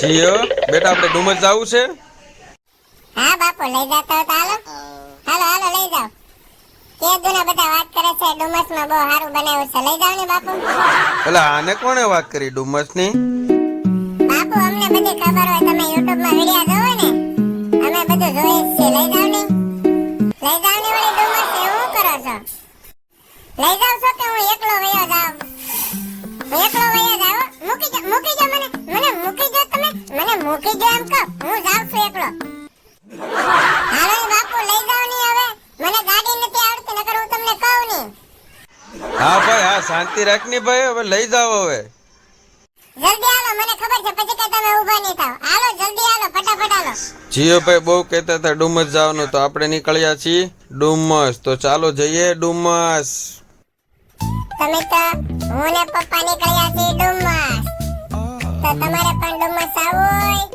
જીઓ બેટા આપણે ડુમસ જવું છે. હા બાપુ લઈ જાતા તો હાલો હાલો હાલો લઈ જાઓ. કે દુના બધા વાત કરે છે ડુમસમાં બહુ સારું બનાવ્યું છે, લઈ જાઓ ને બાપુ. એટલે આને કોણે વાત કરી ડુમસ ની? બાપુ અમને બધી ખબર હોય, તમે YouTube માં વિડિયો જોવો ને, અમે બધું જોઈએ છીએ. લઈ જાઓ ને વળી ડુમસ એવું કરો છો? લઈ જાવ છો કે હું એકલો વયો જાવ? એકલો વયો જાવ? મૂકી જો મને મૂકી જો, તમે મને મૂકી જો એમ કહો. હું જાવ છું એકલો. હાલો ને બાપુ લઈ જાવ ને હવે. મને ગાડી નથી આવડતી, નકર હું તમને કહું નહીં. હા ભાઈ હા, શાંતિ રાખ ની ભાઈ, હવે લઈ જાઓ હવે. જલ્દી હાલો, મને ખબર છે પછી કે તમે ઊભા નહીં થાવ. હાલો જલ્દી હાલો, ફટાફટ હાલો. જીઓ ભાઈ બહુ કહેતા હતા ડુમસ જવાનું, તો આપણે નીકળ્યા છીએ ડુમસ. તો ચાલો જઈએ ડુમસ. તમે તો હું ને પપ્પા નીકળ્યા છીએ ડુમસ. તો તમારે પણ ડુમસ આવવું હોય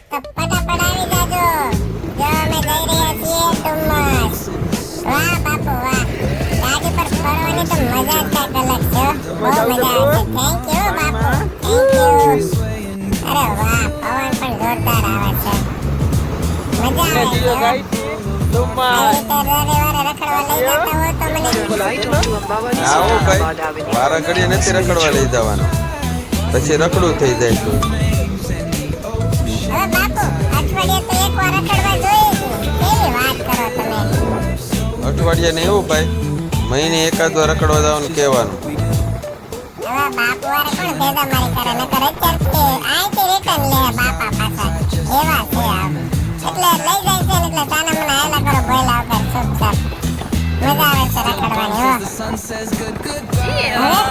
તો ફટાફટ આવી જાજો. જો અમે જઈ રહ્યા છીએ ડુમસ. વાહ બાપુ વાહ, ગાડી પર ફરવાની તો મજા જ કાંઈક અલગ છે. બહુ મજા આવે છે. Thank you Bapu, thank you. અરે વાહ, પવન પણ જોરદાર આવે છે. મજા આવે છે. આવી રીતે રવિવારે રખડવા લઈ જતા હોય તો મને આવો ભાઈ, વારા ઘડીએ નથી રખડવા લઈ જવાનું, પછી રખડું થઈ જાય તો. હવે બાપુ અઠવાડિયે તો એકવાર રખડવા જોઈએ જ ને. કેવી વાત કરો તમે? અઠવાડિયે ને એવું ભાઈ, મહિને એકાદ વાર રખડવા જવાનું કહેવાનું. હવે બાપુ વારે કોણ ભેદામારી કરે? નકર અત્યારથી અહીંથી રિટર્ન લે બાપા પાછા. એવા છે આમ. એટલે લઈ જાય છે ને એટલે તાના મને આયલા કરો ભોયલા વગર ચૂપચાપ. મજા આવે છે રખડવાની હો. હવે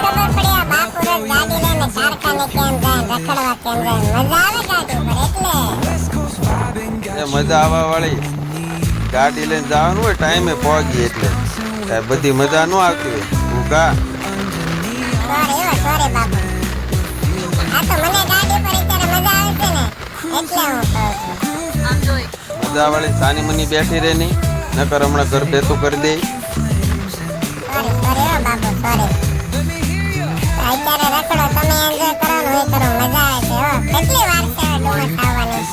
ખબર પડી આ બાપુ રોજ ગાડી લઈને કારખાને કેમ જાય, રખડવા કેમ જાય. મજા આવે ગાડી પર એટલે. એ મજા આવવા વાળી ગાડી લઈને જવાનું હોય, ટાઈમે પહોંચી એટલે કાંઈ બધી મજા ન આવતી હોય. ભૂકા સોરી બાપુ. આ તો મને ગાડી પર અત્યારે મજા આવે છે ને એટલે હું કહું છું. મજા વાળી સાની મની બેઠી રહે નહીં, નકર હમણાં ઘર બેતું કરી દે. સોરી હો બાપુ, સોરી. અત્યારે રખડો, તમે એન્જોય કરવાનું હોય કરો. મજા આવે છે હો. કેટલી વાર છે ડુમસ આવવાની?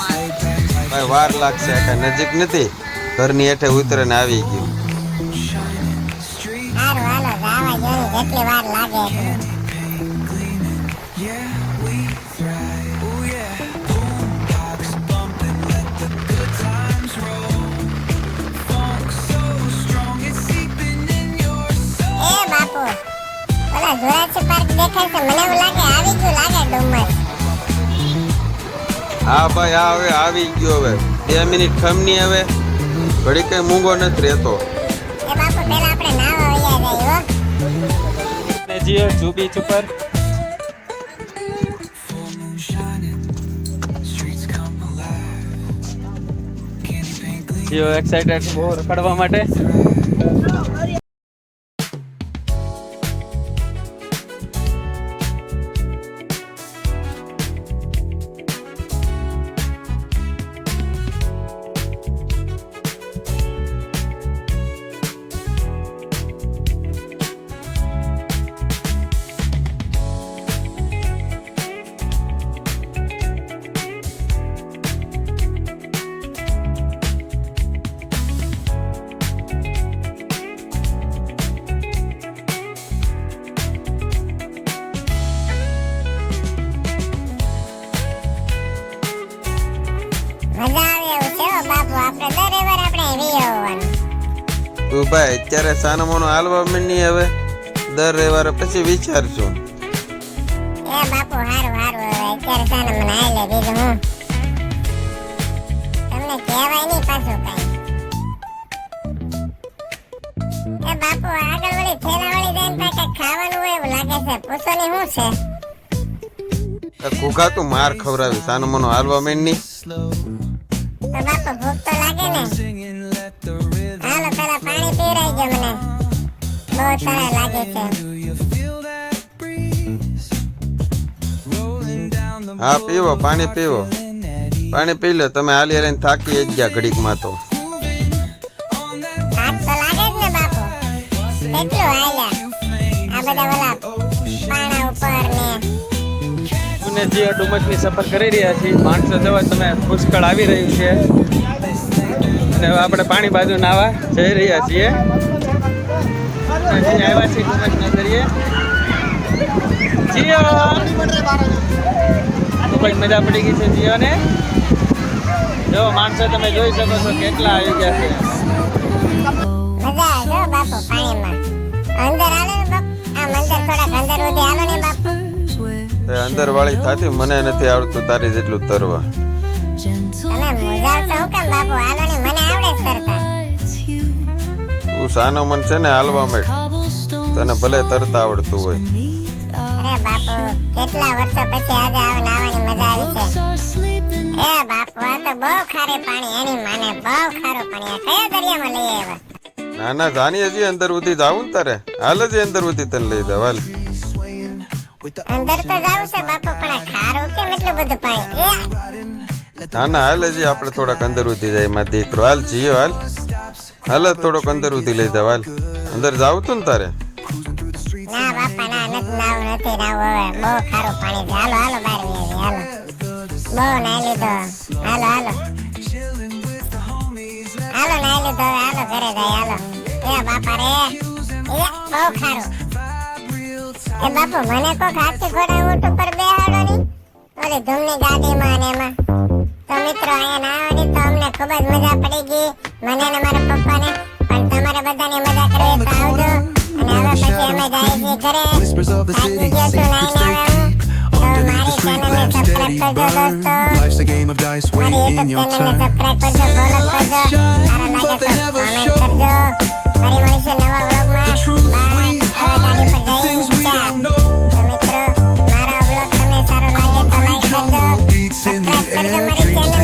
ભાઈ વાર લાગશે, કાંઈ નજીક નથી, ઘરની હેઠે ઉતરે ને આવી ગયું. સારું હાલો જાવા જો ને, જેટલી વાર લાગે એટલી. એ બાપુ, ઓલા જુરાસિક પાર્ક દેખાય છે, મને એવું લાગે આવી ગયું લાગે ડુમસ. હા ભાઈ હા, હવે આવી ગયો. હવે 2 મિનિટ ખમની, હવે ઘડી કઈ મૂંગો નથી રહેતો. એ બાપુ પેલા આપણે નાવા વયા જાય હો. જીઓ જુ બીચ ઉપર જીઓ એક્સાઇટેડ બહુ રખડવા માટે. મજા આવે એવું છે હો બાપુ. આપણે દર રવિવારે આપણે આવી આવવાનું. તું ભાઈ અત્યારે સાનમોનો હાલવા માંડી, હવે દર રવિવારે પછી વિચારશું. એ બાપુ હારું હારું, હવે અત્યારે સાને મને આઈ લે બીજું હું. તમને કહેવાય નહીં પાછું કાંઈ. એ બાપુ આગળ વળી થેલા વળી જઈને પાસે કાંઈક ખાવાનું હોય એવું લાગે છે. પૂછો ને શું છે? ઘૂઘા તું માર ખવડાવી, સાનમોનો હાલવા માંડી. તો બાપુ ભૂખ તો લાગે ને. હાલો પેલા પાણી પીવડાવી ગયો મને, બહુ તરસ લાગે છે. હા પીવો, પાણી પીવો, પાણી પી લો. તમે હાલી હાલીને થાકી જ ગયા ઘડીકમાં તો. થાક તો લાગે જ ને બાપુ. કેટલું હાલ્યા આ બધા ઓલા પાણા ઉપર ને અને જીઓ ડુમસની સફર કરી રહ્યા છીએ. માણસો જવા તમે પુષ્કળ આવી રહ્યું છે અને હવે આપણે પાણી બાજુ નાવા જઈ રહ્યા છીએ. હજી આવ્યા છીએ ડુમસના દરિયે. જીઓ ખૂબ જ મજા પડી ગઈ છે જીઓને. જો માણસો તમે જોઈ શકો છો કેટલા આવી ગયા છે. મજા આવે જો બાપુ પાણીમાં. અંદર હાલો ને બાપુ. આમ અંદર થોડાક અંદર સુધી હાલો ને બાપુ. એ અંદર વાળી થાતી મને નથી આવડતું તારી જેટલું તરવા. તમે મુજાવશો હું કેમ બાપુ? હાલો ને, મને આવડે જ તરતા. તું સાનો મન છે ને હાલવા માંડ. તને ભલે તરતા આવડતું હોય. અરે બાપુ, કેટલા વર્ષો પછી આજે આવ નાવાની મજા આવી છે. એ બાપુ, આ તો બહુ ખારું પાણી. એની માને બહુ ખારું પાણી. આ કયા દરિયામાં લઈ આવ્યા? ના ના જાની હજી અંદર સુધી જાવું ને તારે. હાલ જ અંદર સુધી તને લઈ જાવ હાલ. અંદર તો જાવું છે બાપુ, પણ આ ખારું કેમ એટલું બધું પાણી? ના ના હાલ હજી આપણે થોડાક અંદર સુધી જાય માં દીકરો. હાલ જીઓ હાલ. હાલ જ થોડોક અંદર સુધી લઈ જાવ હાલ. અંદર જાવું તું ને તારે. ના બાપા ના, નથી નાવું, નથી નાવું હવે. બહુ ખારું પાણી છે. હાલો હાલો બહાર વહી હાલો. બહુ નાઈ લીધો. હાલો હાલો હાલો નાઈ લીધો હવે. હાલો ઘરે જાય હાલો. એ બાપા રે, બહુ ખારું. એ બાપુ, મને કોક હાથી ઘોડા ઊંટ ઉપર બેહાડો ની, ઓલી ધૂમની ગાડીમાં ને એમાં. તો મિત્રો અહીંયા નાવાની તો અમને ખૂબ જ મજા પડી ગઈ, મને ને મારા પપ્પાને. પણ તમારે બધાને મજા કરવી તો આવજો. અને હવે પછી અમે જાય છીએ ઘરે. થાકી ગયો છું નાઈને હવે હું. તો મારી ચેનલને સબસ્ક્રાઇબ કરજો દોસ્તો. Life's a game of dice મારી waiting in YouTube your ચેનલને turn. સબસ્ક્રાઇબ કરજો, ફોલો કરજો. સારું લાગે તો કોમેન્ટ કરજો. ફરી મળીશું નવા વ્લોગમાં. બાય. હવે ગાડી પર Things જઈ we ચા. don't know. તો મિત્રો, મારો વ્લોગ તમને સારો લાગે તો લાઈક કરજો. Beats in the સબસ્ક્રાઇબ કરજો air, મારી dreams ચેનલ.